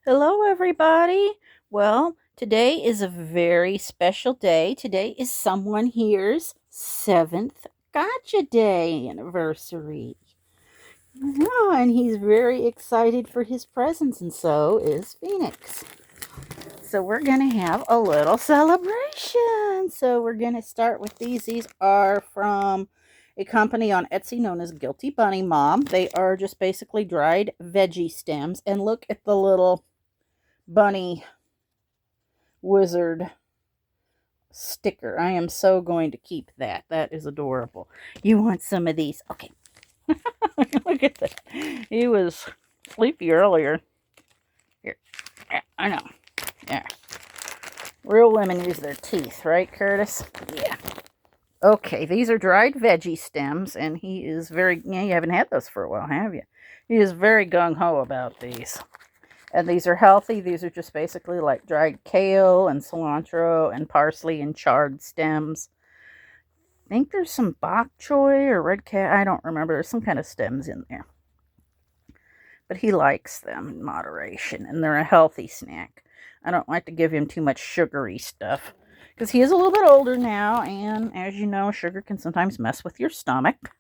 Hello, everybody. Well, today is a very special day. Today is someone here's seventh Gotcha Day anniversary. Oh, and he's very excited for his presents, and so is Phoenix. So we're going to have a little celebration. So we're going to start with these. These are from a company on Etsy known as Guilty Bunny Mom. They are just basically dried veggie stems. And look at the little bunny wizard sticker. I am so going to keep that. That is adorable. You want some of these? Okay. Look at that. He was sleepy earlier. Here. Yeah, I know. Yeah. Real women use their teeth, right, Curtis? Yeah. Okay, these are dried veggie stems, and he is very... Yeah, you haven't had those for a while, have you? He is very gung-ho about these. And these are healthy. These are just basically like dried kale and cilantro and parsley and charred stems. I think there's some bok choy or red cat. I don't remember. There's some kind of stems in there. But he likes them in moderation, and they're a healthy snack. I don't like to give him too much sugary stuff because he is a little bit older now, and as you know, sugar can sometimes mess with your stomach.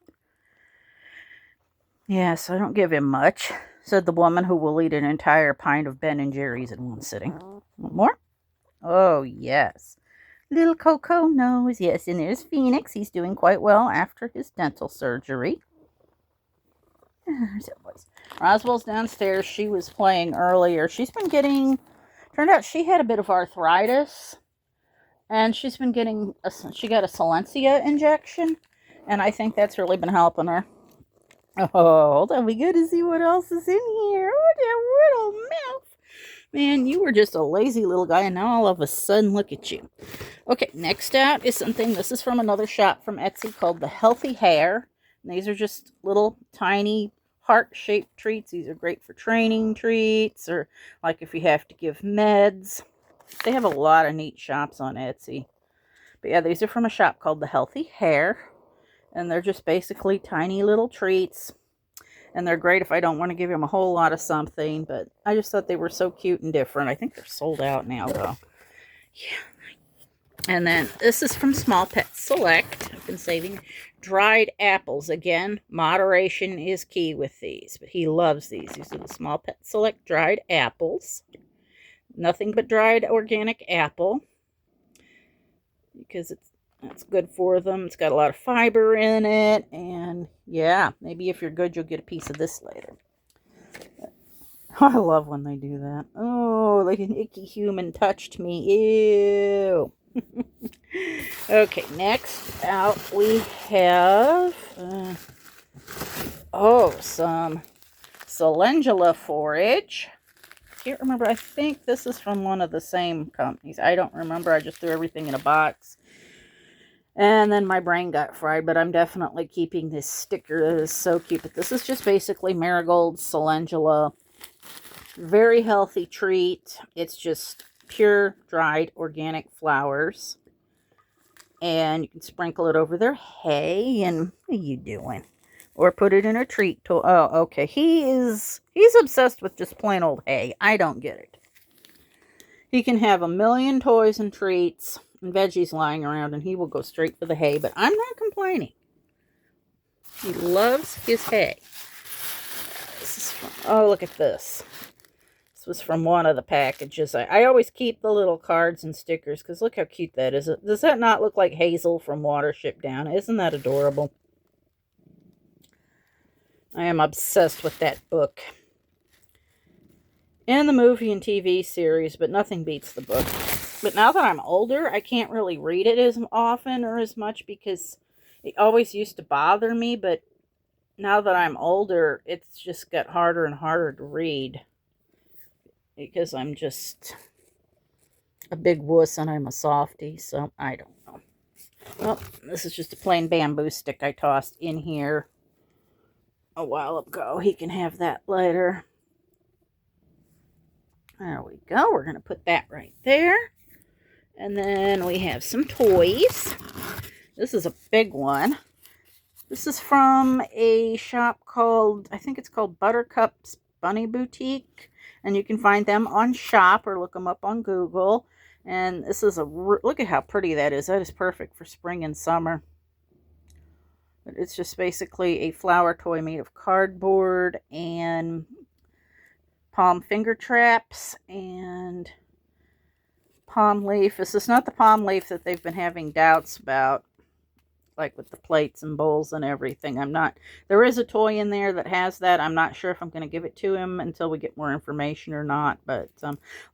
Yeah, so I don't give him much, said the woman who will eat an entire pint of Ben and Jerry's in one sitting. Want more? Oh, yes. Little Coco knows. Yes, and there's Phoenix. He's doing quite well after his dental surgery. Roswell's downstairs. She was playing earlier. Turned out she had a bit of arthritis, and she's been getting, she got a Silencia injection, and I think that's really been helping her. Oh, hold on. We got to see what else is in here. Oh, that little mouth. Man, you were just a lazy little guy, and now all of a sudden, look at you. Okay, next out is something. This is from another shop from Etsy called The Healthy Hair. And these are just little tiny heart-shaped treats. These are great for training treats, or like if you have to give meds. They have a lot of neat shops on Etsy. But yeah, these are from a shop called The Healthy Hair. And they're just basically tiny little treats. And they're great if I don't want to give him a whole lot of something. But I just thought they were so cute and different. I think they're sold out now, though. Yeah. And then this is from Small Pet Select. I've been saving dried apples. Again, moderation is key with these. But he loves these. These are the Small Pet Select dried apples. Nothing but dried organic apple. Because that's good for them. It's got a lot of fiber in it. And yeah, maybe if you're good, you'll get a piece of this later. I love when they do that. Oh, like an icky human touched me. Ew. Okay, next out we have... some Calendula forage. Can't remember. I think this is from one of the same companies. I don't remember. I just threw everything in a box. And then my brain got fried, but I'm definitely keeping this sticker. It is so cute. But this is just basically marigold calendula. Very healthy treat. It's just pure dried organic flowers. And you can sprinkle it over their hay. And what are you doing? Or put it in a treat. Oh, okay. He's obsessed with just plain old hay. I don't get it. He can have a million toys and treats and veggies lying around, and he will go straight for the hay. But I'm not complaining. He loves his hay. This is from, oh, look at this. This was from one of the packages. I always keep the little cards and stickers, because look how cute that is. Does that not look like Hazel from Watership Down? Isn't that adorable? I am obsessed with that book. And the movie and TV series, but nothing beats the book. But now that I'm older, I can't really read it as often or as much because it always used to bother me. But now that I'm older, it's just got harder and harder to read. Because I'm just a big wuss and I'm a softie, so I don't know. Well, this is just a plain bamboo stick I tossed in here a while ago. He can have that later. There we go. We're going to put that right there. And then we have some toys. This is a big one. This is from a shop called, I think it's called Buttercup's Bunny Boutique, and you can find them on Shop or look them up on Google. And this is look at how pretty that is. That is perfect for spring and summer. But it's just basically a flower toy made of cardboard and palm finger traps and palm leaf. This is not the palm leaf that they've been having doubts about, like with the plates and bowls and everything. There is a toy in there that has that. I'm not sure if I'm going to give it to him until we get more information or not. But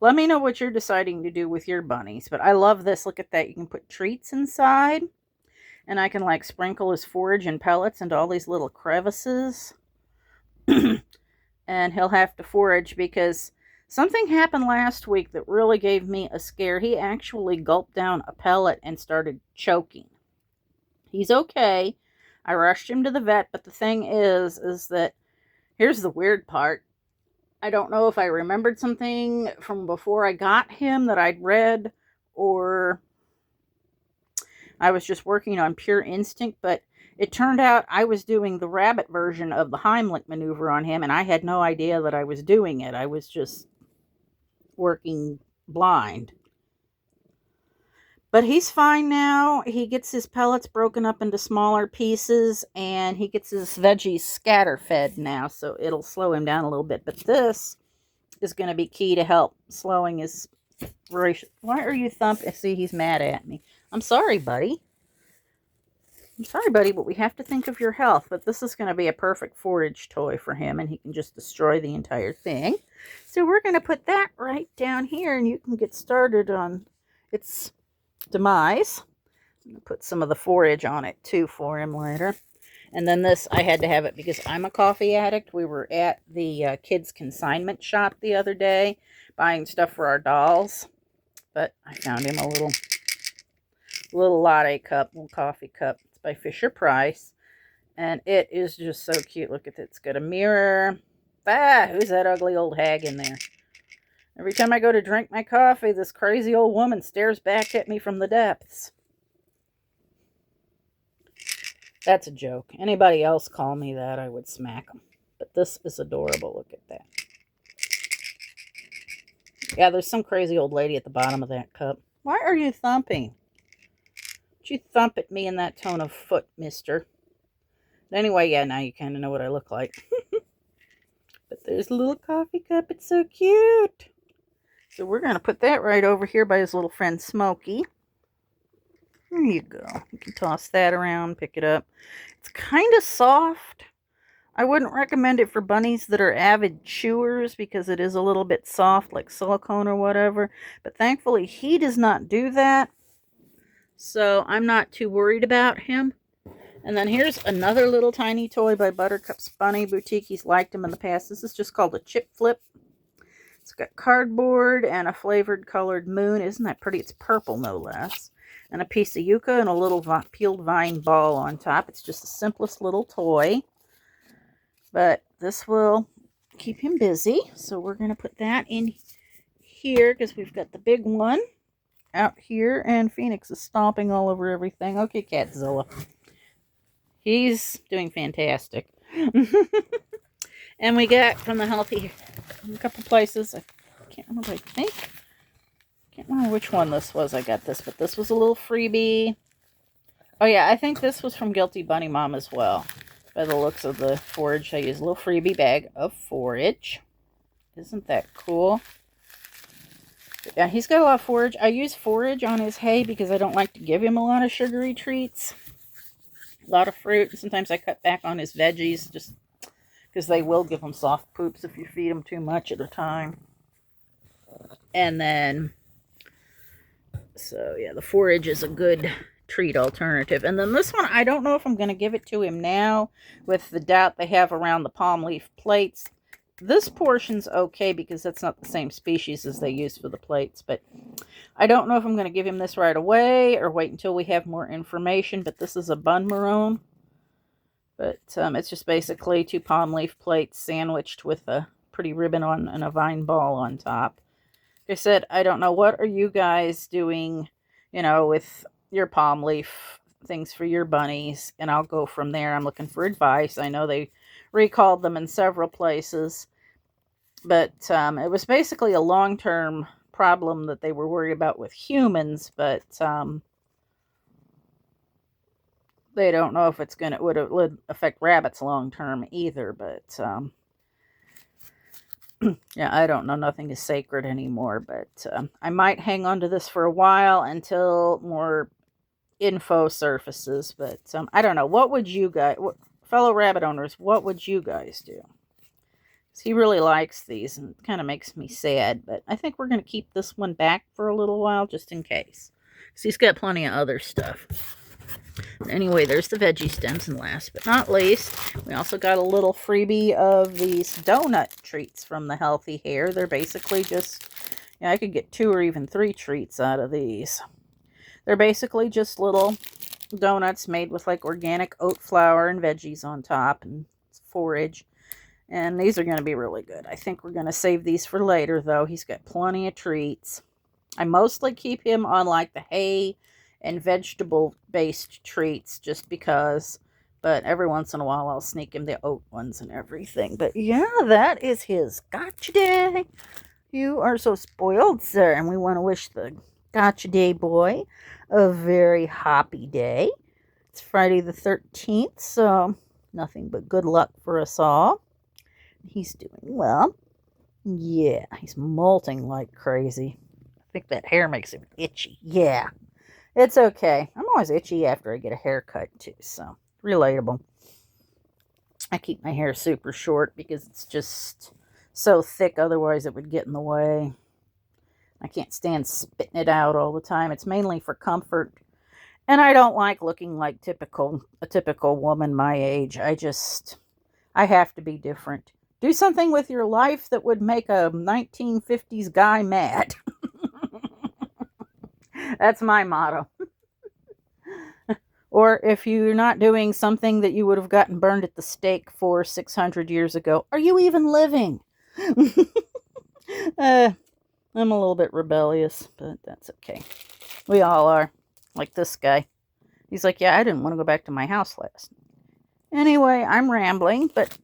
let me know what you're deciding to do with your bunnies. But I love this. Look at that. You can put treats inside. And I can like sprinkle his forage and pellets into all these little crevices. And he'll have to forage because something happened last week that really gave me a scare. He actually gulped down a pellet and started choking. He's okay. I rushed him to the vet, but the thing is that, here's the weird part. I don't know if I remembered something from before I got him that I'd read, or I was just working on pure instinct, but it turned out I was doing the rabbit version of the Heimlich maneuver on him, and I had no idea that I was doing it. I was just working blind. But he's fine now. He gets his pellets broken up into smaller pieces, and he gets his veggies scatter fed now, so it'll slow him down a little bit. But this is going to be key to help slowing his... Why are you thumping? See, he's mad at me. I'm sorry, buddy. I'm sorry, buddy, but we have to think of your health. But this is going to be a perfect forage toy for him, and he can just destroy the entire thing. So we're going to put that right down here, and you can get started on its demise. I'm going to put some of the forage on it, too, for him later. And then this, I had to have it because I'm a coffee addict. We were at the kids' consignment shop the other day, buying stuff for our dolls. But I found him a little latte cup, little coffee cup. It's by Fisher Price. And it is just so cute. Look at it. It's got a mirror. Ah, who's that ugly old hag in there? Every time I go to drink my coffee, this crazy old woman stares back at me from the depths. That's a joke. Anybody else call me that, I would smack them. But this is adorable. Look at that. Yeah, there's some crazy old lady at the bottom of that cup. Why are you thumping? Don't you thump at me in that tone of foot, mister. Anyway, yeah, now you kind of know what I look like. But there's a little coffee cup. It's so cute. So we're going to put that right over here by his little friend Smokey. There you go. You can toss that around, pick it up. It's kind of soft. I wouldn't recommend it for bunnies that are avid chewers because it is a little bit soft, like silicone or whatever. But thankfully, he does not do that. So I'm not too worried about him. And then here's another little tiny toy by Buttercup's Bunny Boutique. He's liked them in the past. This is just called a chip flip. It's got cardboard and a flavored colored moon. Isn't that pretty? It's purple, no less. And a piece of yucca and a little peeled vine ball on top. It's just the simplest little toy. But this will keep him busy. So we're going to put that in here because we've got the big one out here. And Phoenix is stomping all over everything. Okay, Catzilla. He's doing fantastic. And we got from the Healthy a couple places. I can't remember, I think. Can't remember which one this was I got this, but this was a little freebie. Oh yeah, I think this was from Guilty Bunny Mom as well. By the looks of the forage, I use a little freebie bag of forage. Isn't that cool? But yeah, he's got a lot of forage. I use forage on his hay because I don't like to give him a lot of sugary treats. A lot of fruit. Sometimes I cut back on his veggies just because they will give him soft poops if you feed them too much at a time. And then, so yeah, the forage is a good treat alternative. And then this one, I don't know if I'm going to give it to him now with the doubt they have around the palm leaf plates. This portion's okay because that's not the same species as they use for the plates, but I don't know if I'm going to give him this right away or wait until we have more information. But this is a bun maroon. But it's just basically 2 palm leaf plates sandwiched with a pretty ribbon on and a vine ball on top. Like I said, I don't know, what are you guys doing, you know, with your palm leaf things for your bunnies? And I'll go from there. I'm looking for advice. I know they recalled them in several places. But it was basically a long-term problem that they were worried about with humans, but they don't know if it's would affect rabbits long term either. But yeah, I don't know. Nothing is sacred anymore. But I might hang on to this for a while until more info surfaces. But I don't know. What would you guys, fellow rabbit owners, what would you guys do? He really likes these and it kind of makes me sad, but I think we're going to keep this one back for a little while just in case. So he's got plenty of other stuff. Anyway, there's the veggie stems, and last but not least, we also got a little freebie of these donut treats from the Healthy Hare. They're basically just, I could get 2 or even 3 treats out of these. They're basically just little donuts made with like organic oat flour and veggies on top and forage. And these are going to be really good. I think we're going to save these for later, though. He's got plenty of treats. I mostly keep him on like the hay and vegetable-based treats just because. But every once in a while, I'll sneak him the oat ones and everything. But yeah, that is his gotcha day. You are so spoiled, sir. And we want to wish the gotcha day boy a very happy day. It's Friday the 13th, so nothing but good luck for us all. He's doing well. Yeah, he's molting like crazy. I think that hair makes him itchy. Yeah, it's okay. I'm always itchy after I get a haircut too, so relatable. I keep my hair super short because it's just so thick, otherwise it would get in the way. I can't stand spitting it out all the time. It's mainly for comfort. And I don't like looking like a typical woman my age. I have to be different. Do something with your life that would make a 1950s guy mad. That's my motto. Or if you're not doing something that you would have gotten burned at the stake for 600 years ago, are you even living? I'm a little bit rebellious, but that's okay. We all are. Like this guy. He's like, yeah, I didn't want to go back to my house last night. Anyway, I'm rambling, but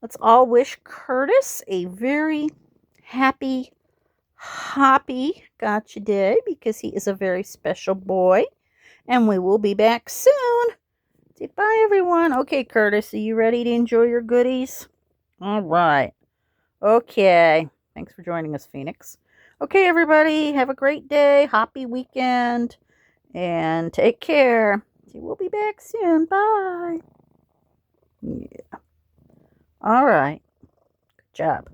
let's all wish Curtis a very happy, Hoppy gotcha day because he is a very special boy. And we will be back soon. Say bye, everyone. Okay, Curtis, are you ready to enjoy your goodies? All right. Okay. Thanks for joining us, Phoenix. Okay, everybody, have a great day. Happy weekend. And take care. We'll be back soon. Bye. Yeah. All right. Good job.